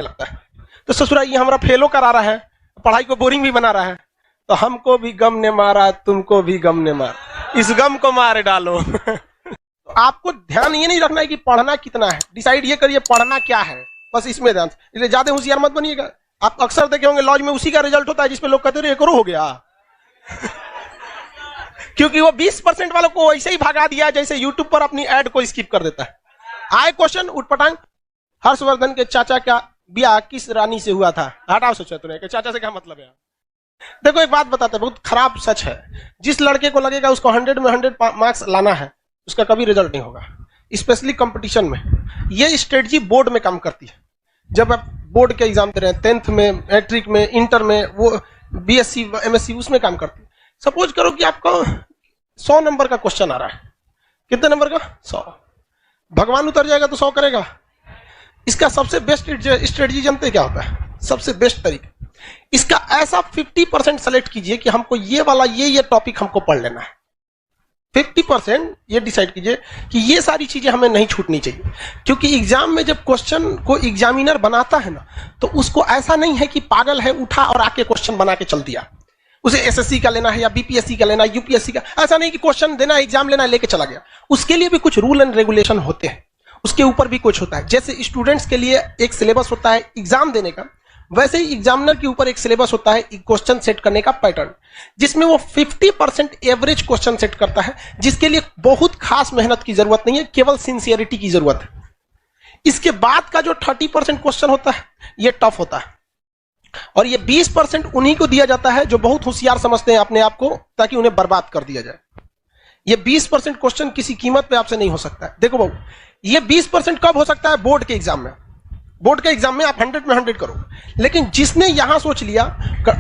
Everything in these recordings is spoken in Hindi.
लगता है। तो ससुरा ये हमारा फेलो करा रहा है, पढ़ाई को बोरिंग भी बना रहा है, तो हमको भी गम ने मारा तुमको भी गम ने मारा, इस गम को मार डालो। तो आपको ध्यान ये नहीं रखना है कि पढ़ना कितना है, डिसाइड ये करिए पढ़ना क्या है, बस इसमें ध्यान। इसलिए ज्यादा होशियार मत बनिएगा। आप अक्सर देखे होंगे लॉज में उसी का रिजल्ट होता है जिसपे लोग कहते रहे करो हो गया। क्योंकि वो 20% वालों को ऐसे ही भगा दिया जैसे यूट्यूब पर अपनी एड को स्किप कर देता है। आए क्वेश्चन उठपटांग, हर्षवर्धन के चाचा का ब्याह किस रानी से हुआ था? हटाओ सोचा तुमने कि चाचा से क्या मतलब है। देखो एक बात बताते हैं, बहुत खराब सच है, जिस लड़के को लगेगा उसको 100 में 100 मार्क्स लाना है उसका कभी रिजल्ट नहीं होगा, स्पेशली कंपटीशन में। ये स्ट्रेटजी बोर्ड में काम करती है। जब आप बोर्ड के एग्जाम दे रहे हैं, 10th में, मैट्रिक में, इंटर में, वो बीएससी एमएससी उसमें काम करती है। सपोज करो कि आपको 100 नंबर का क्वेश्चन आ रहा है, कितने नंबर का? 100। भगवान उतर जाएगा तो 100 करेगा। इसका सबसे बेस्ट स्ट्रेटजी जानते क्या होता है? सबसे बेस्ट तरीका, इसका ऐसा 50% सेलेक्ट कीजिए कि हमको ये वाला ये टॉपिक हमको पढ़ लेना है। 50% ये डिसाइड कीजिए कि ये सारी चीजें हमें नहीं छूटनी चाहिए। क्योंकि एग्जाम में जब क्वेश्चन को एग्जामिनर बनाता है ना, तो उसको ऐसा नहीं है कि पागल है उठा और आके क्वेश्चन बना के चल दिया। उसे एसएससी का लेना है या बीपीएससी का लेना है, यूपीएससी का, ऐसा नहीं कि क्वेश्चन देना है, एग्जाम लेना है, लेके चला गया। उसके लिए भी कुछ रूल एंड रेगुलेशन होते हैं, उसके ऊपर भी कुछ होता है। जैसे स्टूडेंट्स के लिए एक सिलेबस होता है एग्जाम देने का, वैसे ही एग्जामिनर के ऊपर एक सिलेबस होता है क्वेश्चन सेट करने का पैटर्न, जिसमें वो 50% एवरेज क्वेश्चन सेट करता है, जिसके लिए बहुत खास मेहनत की जरूरत नहीं है, केवल सिंसियरिटी की जरूरत है। इसके बाद का जो 30% क्वेश्चन होता है ये टफ होता है, और ये 20% उन्हीं को दिया जाता है जो बहुत होशियार समझते हैं अपने आप को, ताकि उन्हें बर्बाद कर दिया जाए। ये 20% क्वेश्चन किसी कीमत पे आपसे नहीं हो सकता है। देखो बाबू, ये 20% कब हो सकता है? बोर्ड के एग्जाम में। बोर्ड के एग्जाम में आप 100 में 100 करो। लेकिन जिसने यहां सोच लिया,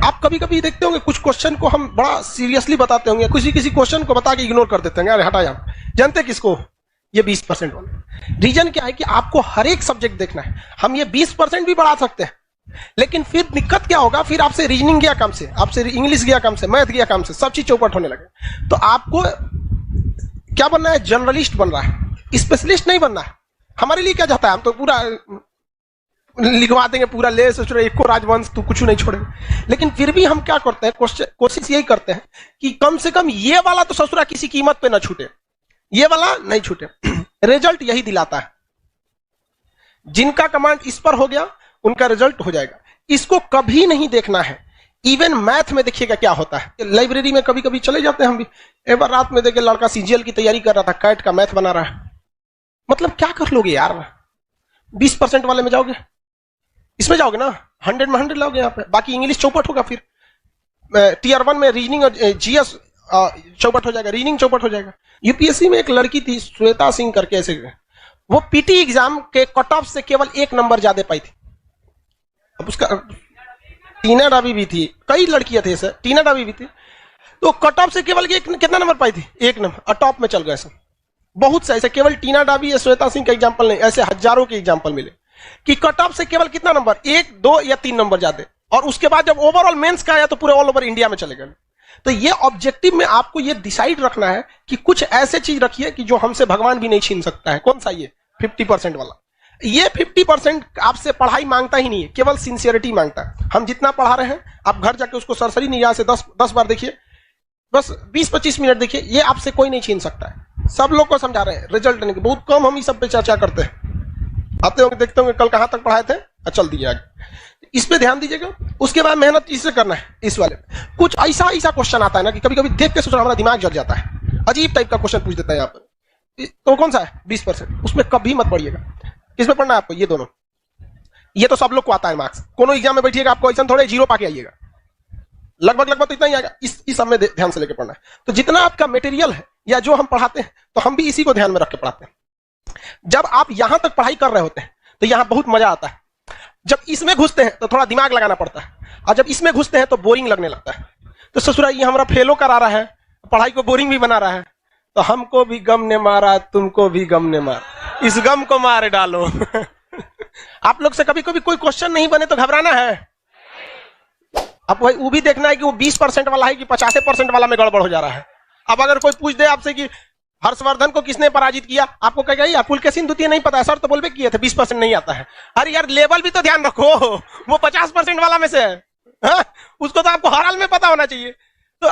आप कभी कभी देखते होंगे कुछ क्वेश्चन को हम बड़ा सीरियसली बताते होंगे, किसी क्वेश्चन को बता के इग्नोर कर देते हैं, अरे हटा यार। जानते किसको? ये 20% वाले। रीजन क्या है कि आपको हर एक सब्जेक्ट देखना है। हम ये 20% भी बढ़ा सकते हैं, लेकिन फिर दिक्कत क्या होगा? फिर आपसे रीजनिंग गया काम से, आपसे इंग्लिश गया काम से, मैथ गया काम से, सब चीज चौपट होने लगे। तो आपको क्या बनना है? जर्नलिस्ट बन रहा है, स्पेशलिस्ट नहीं बनना है। हमारे लिए क्या चाहता है? हम तो पूरा लिखवा देंगे, पूरा ले सोच रहे एको राजवंश तू कुछ नहीं छोड़ेंगे। लेकिन फिर भी हम क्या करते हैं? कोशिश यही करते हैं कि कम से कम ये वाला तो ससुरा किसी कीमत पे ना छूटे, ये वाला नहीं छूटे। रिजल्ट यही दिलाता है। जिनका कमांड इस पर हो गया उनका रिजल्ट हो जाएगा। इसको कभी नहीं देखना है। इवन मैथ में देखिएगा क्या होता है। लाइब्रेरी में कभी कभी चले जाते हैं हम भी। एक बार रात में देखे लड़का सीजीएल की तैयारी कर रहा था, कैट का मैथ बना रहा है। मतलब क्या कर लोगे यार? 20% वाले में जाओगे, इसमें जाओगे ना, 100 में 100 लाओगे यहाँ पे। बाकी इंग्लिश चौपट होगा। फिर टीयर 1 में रीजनिंग और जीएस चौपट हो जाएगा, रीजनिंग चौपट हो जाएगा। यूपीएससी में एक लड़की थी श्वेता सिंह करके, ऐसे वो पीटी एग्जाम के कट ऑफ से केवल 1 नंबर ज्यादा पाई थी। अब उसका टीना डाबी भी थी, कई लड़कियां थे ऐसे, टीना डाबी भी थी। तो कट ऑफ से केवल कितना नंबर पाई थी? 1 नंबर, और टॉप में चल गए। ऐसे बहुत से, ऐसे केवल टीना डाबी या श्वेता सिंह का एग्जाम्पल नहीं, ऐसे हजारों के एग्जाम्पल मिले कि कट ऑफ से केवल कितना नंबर, 1, 2 या 3 नंबर ज्यादा, और उसके बाद जब ओवरऑल मेंस का आया तो पूरे ऑल ओवर इंडिया में चले गए। तो ये ऑब्जेक्टिव में आपको ये डिसाइड रखना है कि कुछ ऐसे चीज रखिए कि जो हमसे भगवान भी नहीं छीन सकता है। कौन सा? ये 50% वाला। ये 50% आपसे पढ़ाई मांगता ही नहीं है, केवल सिंसियरिटी मांगता है। हम जितना पढ़ा रहे हैं, आप घर जाके उसको सरसरी निगाह से 10 बार देखिए, बस 20-25 मिनट देखिए, ये आपसे कोई नहीं छीन सकता है। सब लोग को समझा रहे हैं, रिजल्ट नहीं। बहुत कम हम इस सब पे चर्चा करते हैं। आते होंगे, देखते होंगे कल कहां तक पढ़ाए थे, चल दिए आगे। इस पे ध्यान दीजिएगा। उसके बाद मेहनत इससे करना है। इस वाले कुछ ऐसा क्वेश्चन आता है ना कि कभी कभी देख के सोचना हमारा दिमाग जल जाता है। अजीब टाइप का क्वेश्चन पूछ देता है यहाँ पर। तो कौन सा है? 20%। उसमें कभी मत पढ़िएगा। किसमें पढ़ना है आपको? ये दोनों। ये तो सब लोग को आता है मार्क्स। कोनो एग्जाम में बैठिएगा, आपको ऐसा थोड़े 0 पाके आइएगा। लगभग तो इतना ही आएगा। इस सब में ध्यान से लेके पढ़ना है। तो जितना आपका मटेरियल है या जो हम पढ़ाते हैं, तो हम भी इसी को ध्यान में रख के पढ़ाते हैं। जब आप यहां तक पढ़ाई कर रहे होते हैं तो यहां बहुत मजा आता है। जब इसमें घुसते हैं तो थोड़ा दिमाग लगाना पड़ता है, और जब इसमें घुसते हैं तो बोरिंग लगने लगता है। तो ससुरा ये हमारा फेलो करा रहा है, पढ़ाई को बोरिंग भी बना रहा है, तो हमको भी गम ने मारा तुमको भी गम ने मारा, इस गम को मार डालो। आप लोग से कभी कभी कोई क्वेश्चन नहीं बने तो घबराना है। अब वो भी देखना है कि वो 20% वाला है कि 50% वाला में गड़बड़ हो जा रहा है। अब अगर कोई पूछ दे आपसे कि हर्षवर्धन को किसने पराजित किया? आपको कहेगा यार पुलकेशिन द्वितीय नहीं पता है सर, तो बोल पे किए थे 20% नहीं आता है। अरे यार लेवल भी तो ध्यान रखो, वो 50% वाला में से है, उसको तो आपको हर हाल में पता होना चाहिए। तो